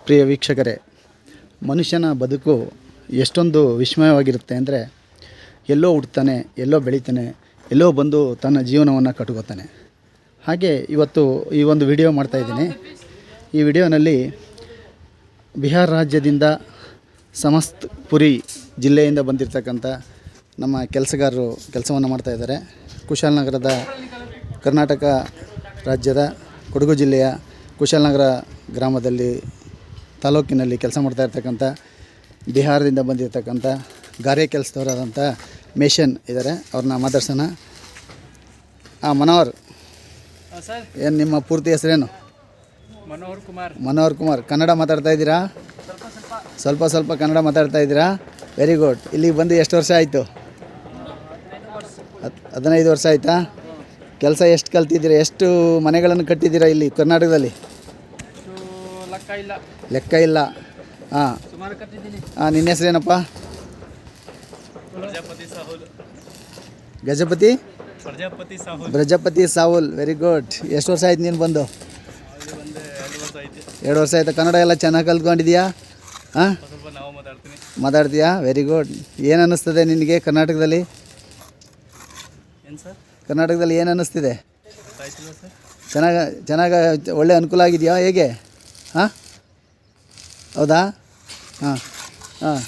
ಪ್ರಿಯ ವೀಕ್ಷಕರೇ, ಮನುಷ್ಯನ ಬದುಕು ಎಷ್ಟೊಂದು ವಿಸ್ಮಯವಾಗಿರುತ್ತೆ ಅಂದರೆ, ಎಲ್ಲೋ ಹುಟ್ಟುತ್ತಾನೆ, ಎಲ್ಲೋ ಬೆಳೀತಾನೆ, ಎಲ್ಲೋ ಬಂದು ತನ್ನ ಜೀವನವನ್ನು ಕಟ್ಕೋತಾನೆ. ಹಾಗೆ ಇವತ್ತು ಈ ಒಂದು ವಿಡಿಯೋ ಮಾಡ್ತಾಯಿದ್ದೀನಿ. ಈ ವಿಡಿಯೋನಲ್ಲಿ ಬಿಹಾರ ರಾಜ್ಯದಿಂದ ಸಮಸ್ತ್ಪುರಿ ಜಿಲ್ಲೆಯಿಂದ ಬಂದಿರತಕ್ಕಂಥ ನಮ್ಮ ಕೆಲಸಗಾರರು ಕೆಲಸವನ್ನು ಮಾಡ್ತಾಯಿದ್ದಾರೆ. ಕುಶಾಲನಗರದ ಕರ್ನಾಟಕ ರಾಜ್ಯದ ಕೊಡಗು ಜಿಲ್ಲೆಯ ಕುಶಾಲನಗರ ಗ್ರಾಮದಲ್ಲಿ ತಾಲೂಕಿನಲ್ಲಿ ಕೆಲಸ ಮಾಡ್ತಾ ಇರ್ತಕ್ಕಂಥ ಬಿಹಾರದಿಂದ ಬಂದಿರತಕ್ಕಂಥ ಗಾರೆ ಕೆಲಸದವರಾದಂಥ ಮೇಷನ್ ಇದ್ದಾರೆ. ಅವ್ರನ್ನ ಮಾತಾಡ್ಸೋಣ. ಮನೋಹರ್ ಸರ್, ಏನು ನಿಮ್ಮ ಪೂರ್ತಿ ಹೆಸರೇನು? ಮನೋಹರ್ ಕುಮಾರ್. ಕನ್ನಡ ಮಾತಾಡ್ತಾ ಇದ್ದೀರಾ? ಸ್ವಲ್ಪ ಕನ್ನಡ ಮಾತಾಡ್ತಾ ಇದ್ದೀರಾ? Very good. ಇಲ್ಲಿಗೆ ಬಂದು ಎಷ್ಟು ವರ್ಷ ಆಯಿತು? 15 ವರ್ಷ ಆಯಿತಾ? ಕೆಲಸ ಎಷ್ಟು ಕಲ್ತಿದ್ದೀರಾ? ಎಷ್ಟು ಮನೆಗಳನ್ನು ಕಟ್ಟಿದ್ದೀರಾ ಇಲ್ಲಿ ಕರ್ನಾಟಕದಲ್ಲಿ? ಲೆಕ್ಕ ಇಲ್ಲ. ಹಾಂ, ನಿನ್ನ ಹೆಸರೇನಪ್ಪ? ಪ್ರಜಾಪತಿ ಸಾಹುಲ್. Very good. ಎಷ್ಟು ವರ್ಷ ಆಯ್ತು ನೀನು ಬಂದು? 2 ವರ್ಷ ಆಯಿತು. ಕನ್ನಡ ಎಲ್ಲ ಚೆನ್ನಾಗಿ ಕಲ್ತ್ಕೊಂಡಿದ್ಯಾ? ಹಾಂ, ಮಾತಾಡ್ತೀಯಾ? Very good. ಏನು ಅನ್ನಿಸ್ತದೆ ನಿನಗೆ ಕರ್ನಾಟಕದಲ್ಲಿ? ಏನು ಅನ್ನಿಸ್ತಿದೆ? ಚೆನ್ನಾಗಿ ಒಳ್ಳೆ ಅನುಕೂಲ ಆಗಿದೆಯಾ? ಹೇಗೆ? ಹಾಂ, ಹೌದಾ? ಹಾಂ.